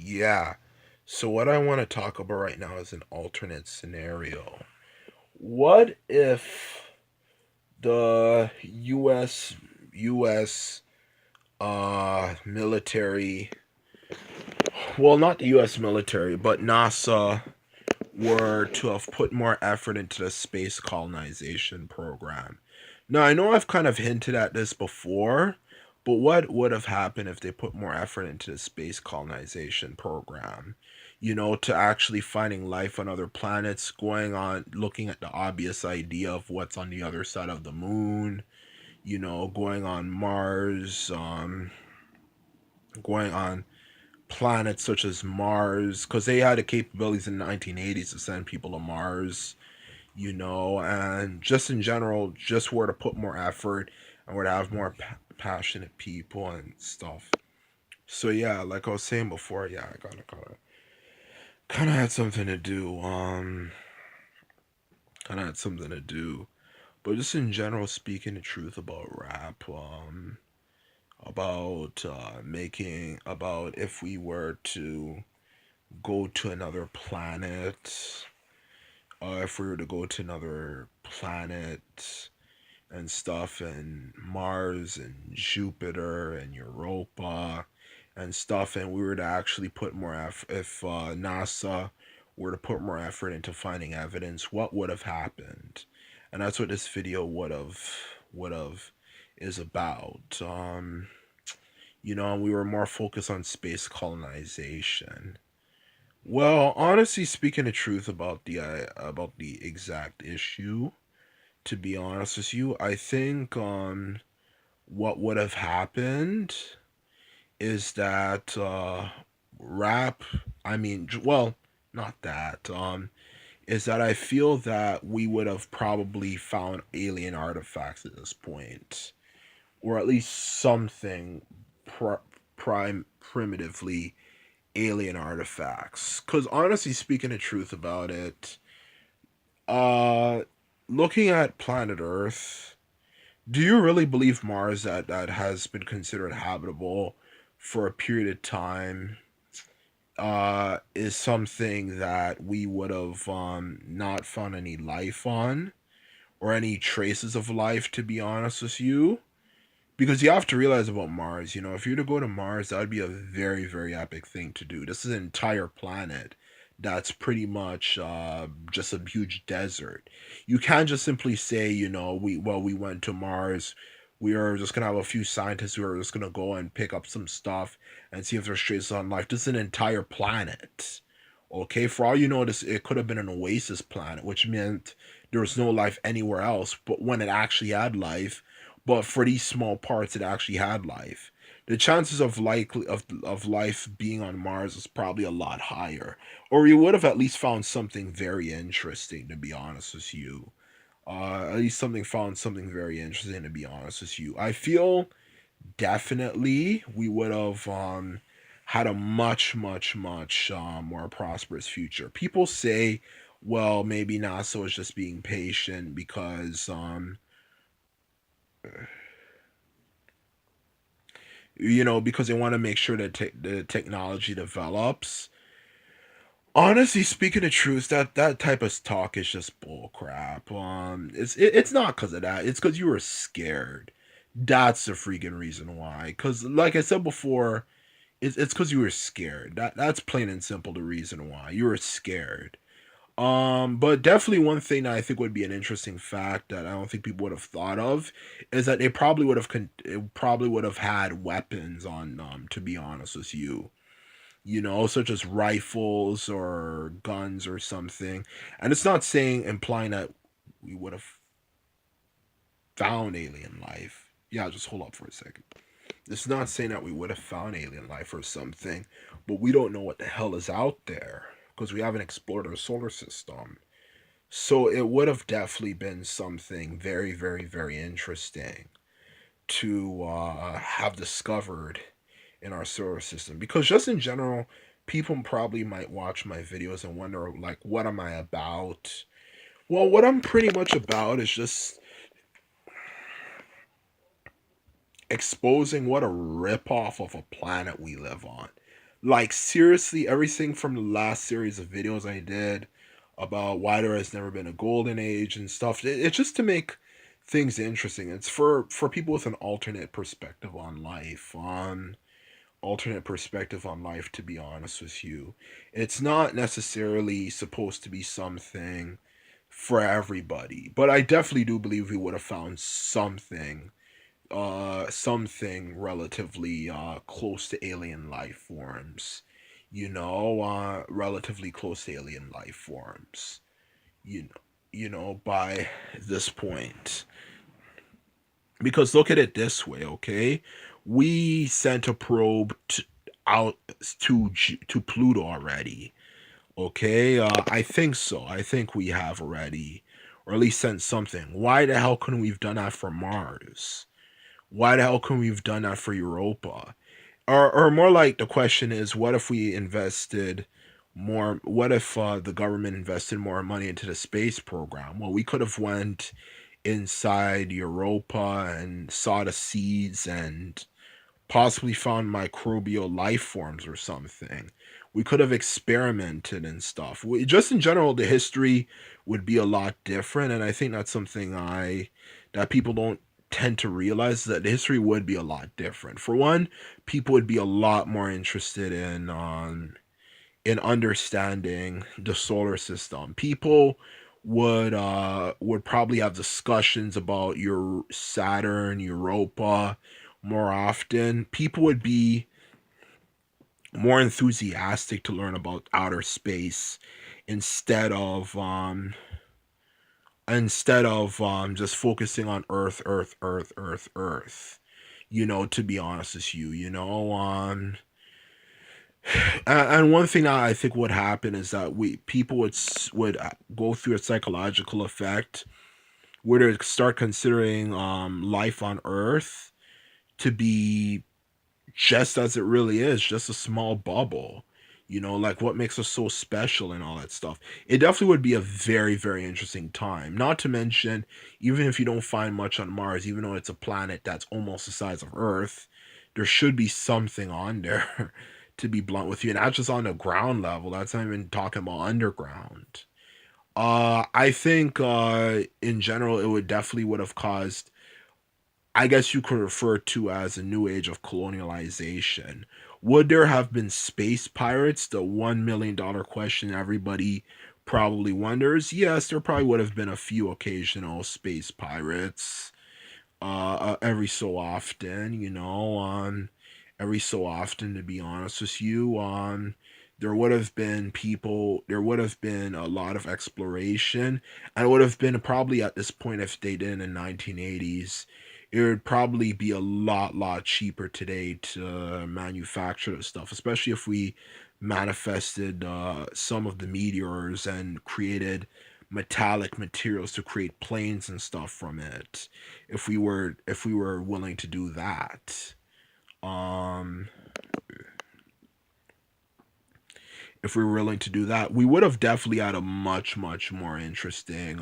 Yeah. So what I want to talk about right now is an alternate scenario. What if the US military, well, not the US military, but NASA were to have put more effort into the space colonization program? Now, I know I've kind of hinted at this before, but what would have happened if they put more effort into the space colonization program? To actually finding life on other planets, going on looking at the obvious idea of what's on the other side of the moon, going on Mars, going on planets such as Mars, because they had the capabilities in the 1980s to send people to Mars, and just in general, just where to put more effort and where to have more passionate people and stuff. So yeah, like I was saying before, yeah, I kind of had something to do. Kind of had something to do, but just in general, speaking the truth about rap, about making about if we were to go to another planet, if we were to go to another planet and stuff, and Mars and Jupiter and Europa and stuff, and we were to actually put more effort, if NASA were to put more effort into finding evidence, what would have happened? And that's what this video would have is about. We were more focused on space colonization. Well, honestly, speaking the truth about the exact issue, to be honest with you, I think what would have happened is that rap. I mean, well, not that. Is that I feel that we would have probably found alien artifacts at this point, or at least something primitively alien artifacts. Because honestly, speaking the truth about it, uh, looking at planet Earth, do you really believe Mars that has been considered habitable for a period of time is something that we would have not found any life on or any traces of life, to be honest with you? Because you have to realize about Mars, if you were to go to Mars, that would be a very, very epic thing to do. This is an entire planet that's pretty much just a huge desert. You can't just simply say, we went to Mars. We are just gonna have a few scientists who are just gonna go and pick up some stuff and see if there's traces on life. This is an entire planet. Okay, for all you know, this it could have been an oasis planet, which meant there was no life anywhere else. But when it actually had life, but for these small parts, it actually had life. The chances of life being on Mars is probably a lot higher, or you would have at least found something very interesting. To be honest with you, at least something very interesting. To be honest with you, I feel definitely we would have had a much, much, much more prosperous future. People say, well, maybe NASA was just being patient because because they want to make sure that the technology develops. Honestly, speaking the truth, that type of talk is just bull crap. It's not because of that. It's because you were scared. That's the freaking reason why. Because, like I said before, it's because you were scared. That's plain and simple the reason why you were scared. But definitely one thing that I think would be an interesting fact that I don't think people would have thought of is that they probably would have had weapons on them. To be honest with you, such as rifles or guns or something. And it's not saying implying that we would have found alien life. Yeah, just hold up for a second. It's not saying that we would have found alien life or something, but we don't know what the hell is out there because we haven't explored our solar system. So it would have definitely been something very, very, very interesting to have discovered in our solar system. Because just in general, people probably might watch my videos and wonder, like, what am I about? Well, what I'm pretty much about is just exposing what a ripoff of a planet we live on. Like seriously, everything from the last series of videos I did about why there has never been a golden age and stuff. It's just to make things interesting. It's for people with an alternate perspective on life. Alternate perspective on life. To be honest with you, it's not necessarily supposed to be something for everybody, but I definitely do believe we would have found something relatively close to alien life forms, relatively close to alien life forms, you know, by this point. Because look at it this way, okay? We sent a probe out to Pluto already. Okay, I think so. I think we have already, or at least sent something. Why the hell couldn't we've done that for Mars? Why the hell couldn't we've done that for Europa? Or more like the question is, what if we invested more? What if the government invested more money into the space program? Well, we could have went inside Europa and saw the seeds and possibly found microbial life forms or something. We could have experimented and stuff. Just in general, the history would be a lot different, and I think that's something I that people don't tend to realize, that the history would be a lot different. For one, people would be a lot more interested in understanding the solar system. People would probably have discussions about your Saturn, Europa more often. People would be more enthusiastic to learn about outer space instead of just focusing on Earth, Earth, Earth, Earth, Earth. To be honest with you, and one thing that I think would happen is that we people would go through a psychological effect where they start considering life on Earth to be just as it really is, just a small bubble. Like what makes us so special and all that stuff. It definitely would be a very, very interesting time. Not to mention, even if you don't find much on Mars, even though it's a planet that's almost the size of Earth, there should be something on there, to be blunt with you. And not just on the ground level. That's not even talking about underground. I think in general, it would definitely would have caused, I guess you could refer to as a new age of colonialization. Would there have been space pirates? The $1 million question everybody probably wonders. Yes, there probably would have been a few occasional space pirates every so often, every so often, to be honest with you. There would have been a lot of exploration, and it would have been probably at this point, if they did in the 1980s, it would probably be a lot cheaper today to manufacture the stuff, especially if we manifested some of the meteors and created metallic materials to create planes and stuff from it. If we were willing to do that. um if we were willing to do that, we would have definitely had a much more interesting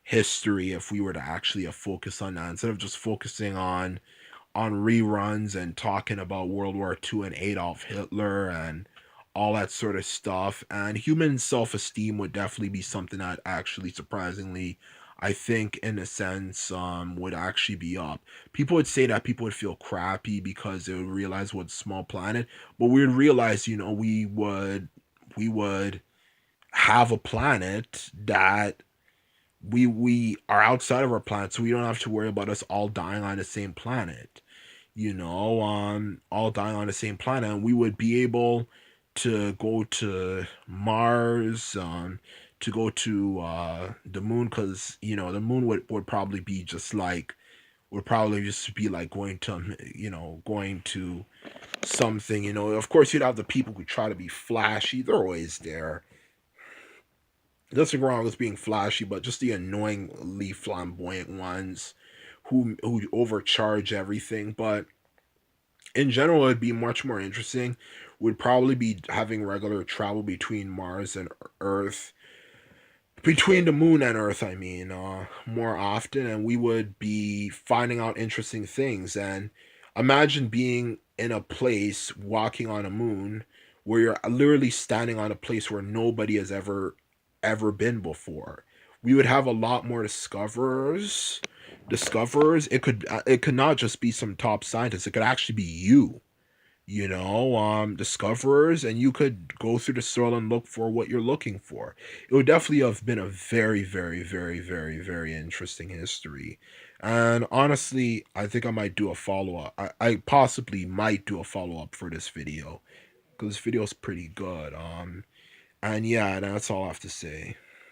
history if we were to actually have focused on that instead of just focusing on reruns and talking about World War II and Adolf Hitler and all that sort of stuff. And human self esteem would definitely be something that actually, surprisingly, I think, in a sense, would actually be up. People would say that people would feel crappy because they would realize what small planet, but we would realize, we would have a planet that we are outside of our planet, so we don't have to worry about us all dying on the same planet, all dying on the same planet, and we would be able to go to Mars, to go to the moon, because the moon would probably be just like would probably just be like going to something. Of course, you'd have the people who try to be flashy. They're always there. Nothing wrong with being flashy, but just the annoyingly flamboyant ones who overcharge everything. But in general, it'd be much more interesting. Would probably be having regular travel between Mars and Earth, between the moon and Earth, I mean, more often, and we would be finding out interesting things. And imagine being in a place walking on a moon where you're literally standing on a place where nobody has ever been before. We would have a lot more discoverers. It could not just be some top scientists. It could actually be discoverers, and you could go through the soil and look for what you're looking for. It would definitely have been a very, very, very, very, very interesting history. And honestly, I think I might do a follow up. I possibly might do a follow up for this video because this video is pretty good. And yeah, that's all I have to say.